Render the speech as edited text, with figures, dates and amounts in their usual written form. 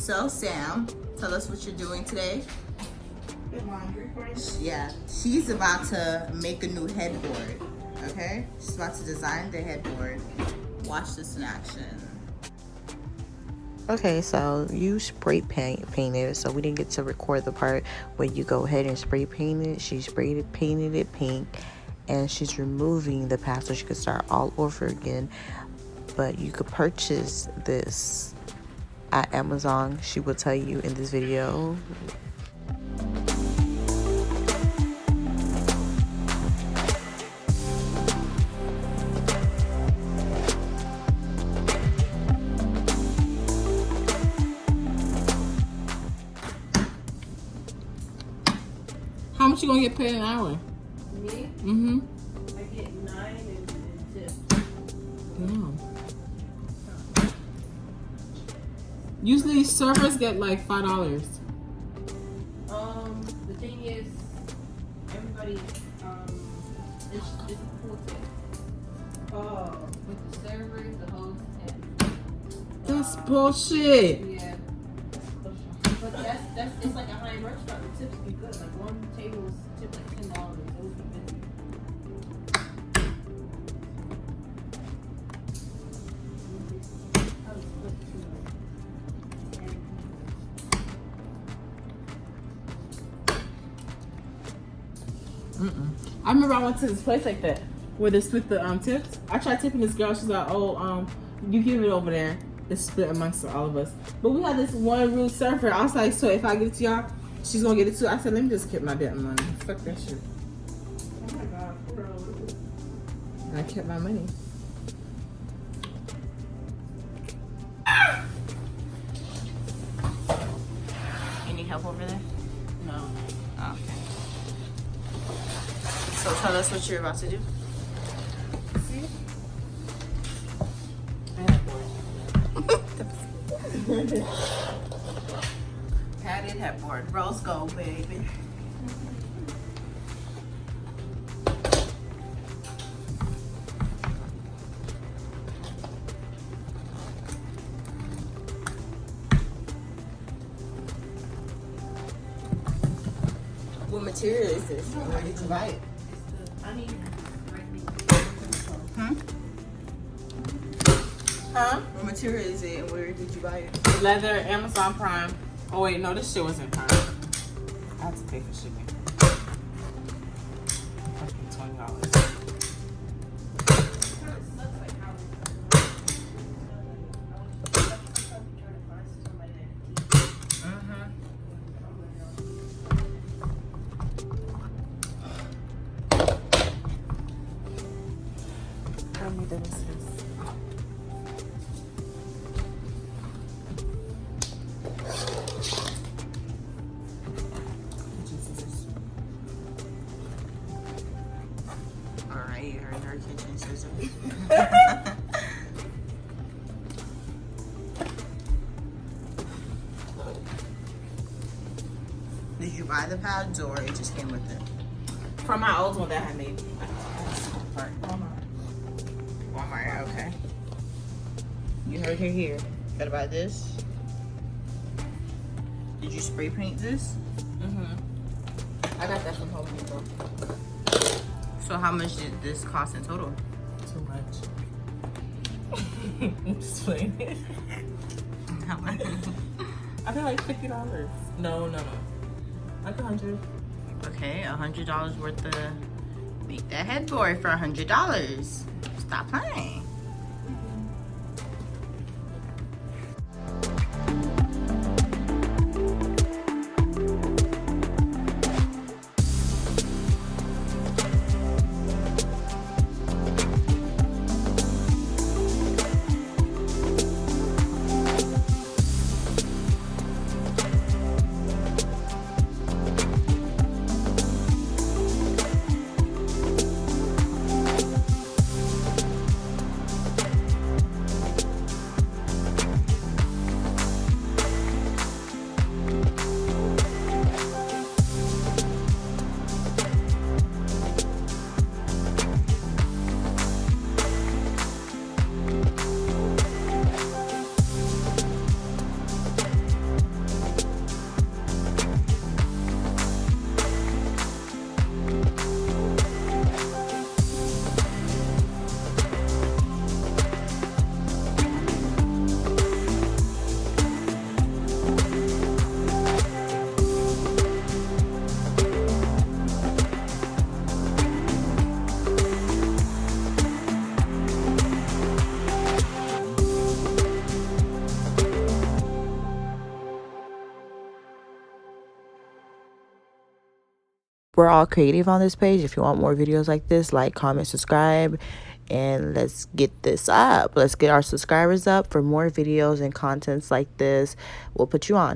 So Sam, tell us what you're doing today. The laundry for you? Yeah, she's about to make a new headboard. Okay, she's about to design the headboard. Watch this in action. Okay, so you spray painted, so we didn't get to record the part where you go ahead and spray paint it. She painted it pink, and she's removing the past so she could start all over again. But you could purchase this at Amazon. She will tell you in this video. How much you gonna get paid an hour? Me? Mm-hmm. I get 9 and tip. Damn. Usually servers get like $5. The thing is, everybody, it's a full tip. With the servers, the host, and That's bullshit. yeah. But that's it's like a high-end restaurant. The tips be good. Like one table was tipped like $10. It would be busy. I was split I remember I went to this place like that where they split the tips. I tried tipping this girl. She's like, "Oh, you give it over there. It's split amongst all of us." But we had this one rude server. I was like, "So if I give it to y'all, she's gonna get it too." I said, "Let me just keep my damn money. Fuck that shit." Oh my god, bro. I kept my money. You need help over there? No. Oh, okay. So tell us what you're about to do. See? Padded headboard. Rose gold, baby. What material is this? Where did you buy it? I need Huh? What material is it and where did you buy it? Leather, Amazon Prime. Oh wait, no, this shit wasn't Prime. I had to pay for shipping. Fucking $20. Tell me that this is. Alright, you heard her kitchen scissors. Did you buy the pads or it just came with it? From my old one that I made. Walmart, okay. You heard her here. Gotta buy this. Did you spray paint this? I got that from Home Depot. So how much did this cost in total? Too much. I'm just playing it. How much? I got like $50. No. Like $100. Okay, $100 worth of make that headboard for $100. Stop playing. we're all creative on this page. If you want more videos like this, like, comment, subscribe, and let's get this up. Let's get our subscribers up for more videos and contents like this. We'll put you on.